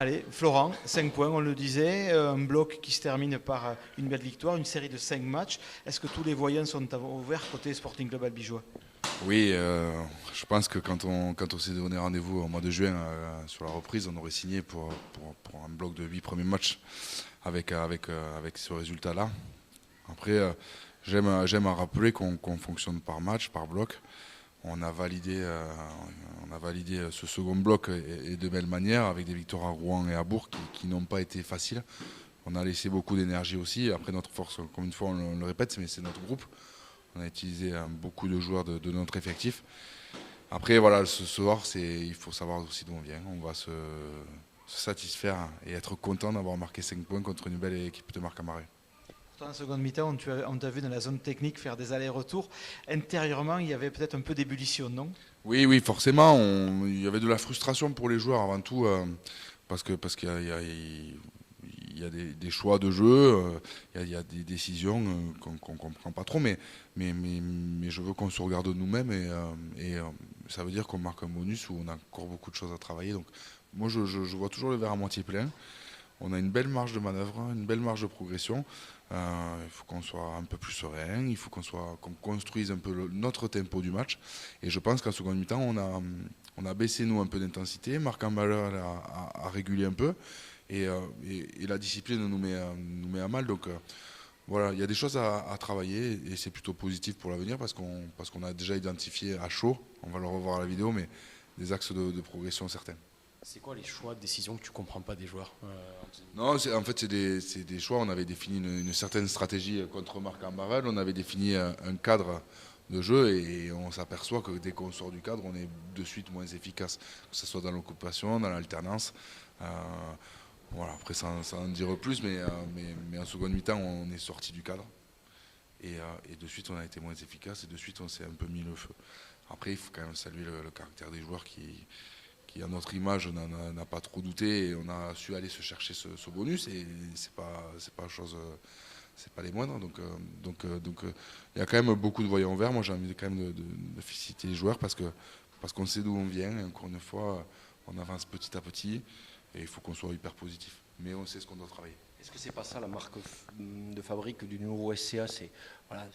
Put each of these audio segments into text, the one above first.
Allez, Florent, 5 points, on le disait, un bloc qui se termine par une belle victoire, une série de 5 matchs. Est-ce que tous les voyants sont ouverts côté Sporting Club Albigeois? Oui, je pense que quand on s'est donné rendez-vous au mois de juin sur la reprise, on aurait signé pour un bloc de 8 premiers matchs avec ce résultat-là. Après, j'aime à rappeler qu'on fonctionne par match, par bloc. On a validé, euh, on a validé ce second bloc et de belle manière avec des victoires à Rouen et à Bourg qui n'ont pas été faciles. On a laissé beaucoup d'énergie aussi. Après, notre force, comme une fois on le répète, mais c'est notre groupe. On a utilisé beaucoup de joueurs de notre effectif. Après, voilà, ce soir, il faut savoir aussi d'où on vient. On va se satisfaire et être content d'avoir marqué 5 points contre une belle équipe de Marc-en-Barœul. Pourtant, en seconde mi-temps, on t'a vu dans la zone technique faire des allers-retours. Intérieurement, il y avait peut-être un peu d'ébullition, non? Oui, oui, forcément, il y avait de la frustration pour les joueurs avant tout, parce qu'il y a des choix de jeu, il y a des décisions qu'on ne comprend pas trop, mais je veux qu'on se regarde nous-mêmes et ça veut dire qu'on marque un bonus où on a encore beaucoup de choses à travailler. Donc moi, je vois toujours le verre à moitié plein. On a une belle marge de manœuvre, une belle marge de progression. Il faut qu'on soit un peu plus serein, il faut qu'on construise un peu notre tempo du match. Et je pense qu'en seconde mi-temps, on a baissé nous un peu d'intensité. Marc-en-Barœul a régulé un peu et la discipline nous met à mal. Donc voilà, il y a des choses à travailler et c'est plutôt positif pour l'avenir parce qu'on a déjà identifié à chaud, on va le revoir à la vidéo, mais des axes de progression certains. C'est quoi les choix de décision que tu comprends pas des joueurs Non, en fait, c'est des choix. On avait défini une certaine stratégie contre Marc-en-Barœul. On avait défini un cadre de jeu et on s'aperçoit que dès qu'on sort du cadre, on est de suite moins efficace, que ce soit dans l'occupation, dans l'alternance. Euh, voilà, après, sans en dire plus, mais en seconde mi-temps, on est sorti du cadre et de suite, on a été moins efficace et de suite, on s'est un peu mis le feu. Après, il faut quand même saluer le caractère des joueurs qui à notre image n'a pas trop douté et on a su aller se chercher ce bonus et c'est pas chose c'est pas les moindres donc il y a quand même beaucoup de voyants verts. Moi j'ai envie quand même de féliciter les joueurs parce qu'on sait d'où on vient et encore une fois on avance petit à petit et il faut qu'on soit hyper positif mais on sait ce qu'on doit travailler. Est-ce que c'est pas ça la marque de fabrique du nouveau SCA? C'est voilà,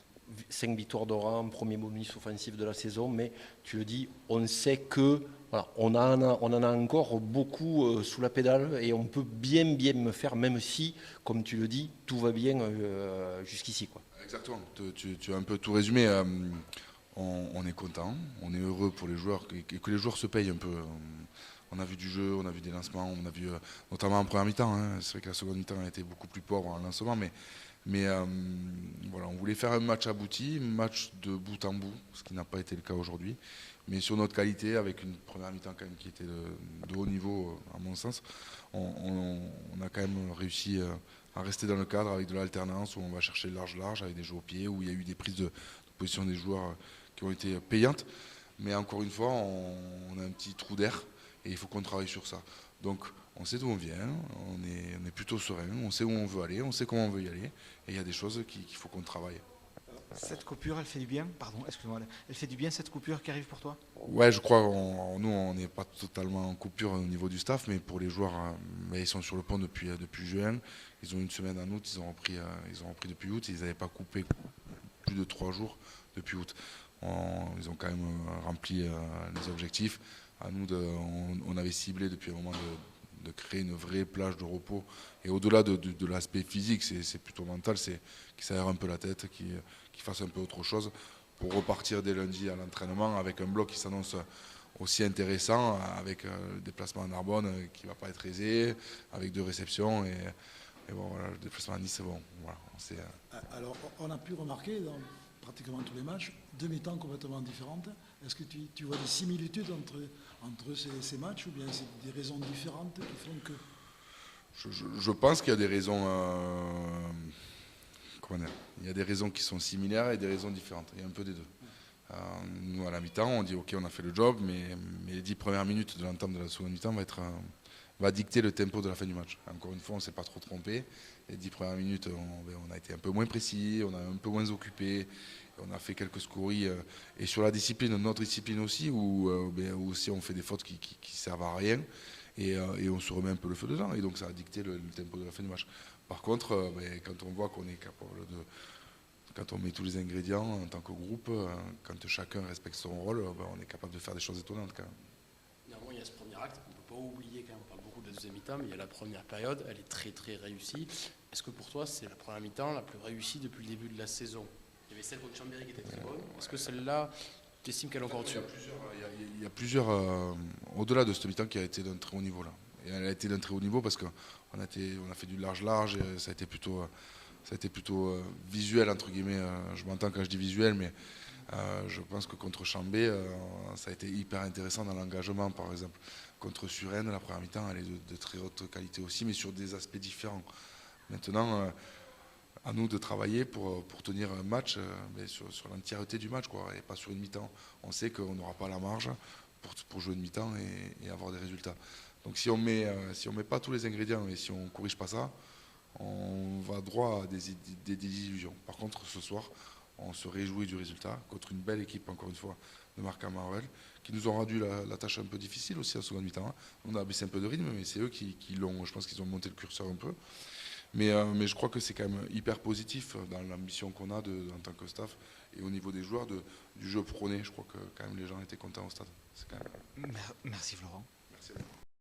5 victoires de rang, premier bonus offensif de la saison, mais tu le dis, on sait que voilà, on en a encore beaucoup sous la pédale et on peut bien me faire, même si, comme tu le dis, tout va bien jusqu'ici, quoi. Exactement, tu as un peu tout résumé. On est content, on est heureux pour les joueurs et que les joueurs se payent un peu. On a vu du jeu, on a vu des lancements, on a vu notamment en première mi-temps. Hein. C'est vrai que la seconde mi-temps a été beaucoup plus pauvre en lancement, mais voilà, on voulait faire un match abouti, un match de bout en bout, ce qui n'a pas été le cas aujourd'hui. Mais sur notre qualité, avec une première mi-temps quand même qui était de haut niveau, à mon sens, on a quand même réussi à rester dans le cadre avec de l'alternance où on va chercher large avec des jeux au pied, où il y a eu des prises de position des joueurs qui ont été payantes. Mais encore une fois, on a un petit trou d'air et il faut qu'on travaille sur ça. Donc on sait d'où on vient, on est plutôt serein, on sait où on veut aller, on sait comment on veut y aller, et il y a des choses qu'il faut qu'on travaille. Cette coupure, elle fait du bien? Pardon, excuse-moi. Elle fait du bien cette coupure qui arrive pour toi? Ouais, je crois, nous on n'est pas totalement en coupure au niveau du staff, mais pour les joueurs, mais ils sont sur le pont depuis juin, ils ont une semaine en août, ils ont repris depuis août, ils n'avaient pas coupé plus de 3 jours depuis août. Ils ont quand même rempli les objectifs. À nous, on avait ciblé depuis un moment de créer une vraie plage de repos. Et au-delà de l'aspect physique, c'est plutôt mental, c'est qu'ils s'aèrent un peu la tête, qu'ils fassent un peu autre chose pour repartir dès lundi à l'entraînement avec un bloc qui s'annonce aussi intéressant, avec le déplacement à Narbonne qui ne va pas être aisé, avec 2 réceptions. Et bon, voilà, le déplacement à Nice, c'est bon. Voilà, Alors, on a pu remarquer dans pratiquement tous les matchs deux mi-temps complètement différentes. Est-ce que tu vois des similitudes entre ces matchs ou bien c'est des raisons différentes qui font que... je pense qu'il y a des raisons. Comment dire, il y a des raisons qui sont similaires et des raisons différentes. Il y a un peu des deux. Nous, à la mi-temps, on dit ok, on a fait le job, mais les 10 premières minutes de l'entame de la seconde mi-temps va dicter le tempo de la fin du match. Encore une fois, on ne s'est pas trop trompé. Les 10 premières minutes, on a été un peu moins précis, on a un peu moins occupé, on a fait quelques scories. Et sur la discipline, notre discipline aussi, où aussi on fait des fautes qui servent à rien. et on se remet un peu le feu dedans. Et donc ça a dicté le tempo de la fin du match. Par contre, quand on voit qu'on est capable de... Quand on met tous les ingrédients en tant que groupe, quand chacun respecte son rôle, on est capable de faire des choses étonnantes quand même. Néanmoins, il y a ce premier acte qu'on ne peut pas oublier quand même. On parle beaucoup de la deuxième mi-temps, mais il y a la première période, elle est très très réussie. Est-ce que pour toi, c'est la première mi-temps la plus réussie depuis le début de la saison? Il y avait celle contre Chambéry qui était très bonne. Est-ce que celle-là, tu estimes qu'elle est encore dessus? Il y a plusieurs au-delà de cette mi-temps qui a été d'un très haut niveau là. Et elle a été d'un très haut niveau parce qu'on a fait du large et ça a été plutôt visuel entre guillemets. Je m'entends quand je dis visuel, mais je pense que contre Chambé, ça a été hyper intéressant dans l'engagement par exemple. Contre Suresnes, la première mi-temps, elle est de très haute qualité aussi, mais sur des aspects différents. Maintenant, à nous de travailler pour tenir un match sur l'entièreté du match, quoi, et pas sur une mi-temps. On sait qu'on n'aura pas la marge pour jouer une mi-temps et avoir des résultats. Donc si on met pas tous les ingrédients et si on ne corrige pas ça, on va droit à des désillusions. Par contre, ce soir, on se réjouit du résultat contre une belle équipe, encore une fois, de Marc-Marvel, qui nous ont rendu la tâche un peu difficile aussi en seconde mi-temps. On a baissé un peu de rythme, mais c'est eux qui l'ont, je pense qu'ils ont monté le curseur un peu. Mais je crois que c'est quand même hyper positif dans l'ambition qu'on a en tant que staff et au niveau des joueurs du jeu prôné. Je crois que quand même les gens étaient contents au stade. Merci Florent. Merci à vous.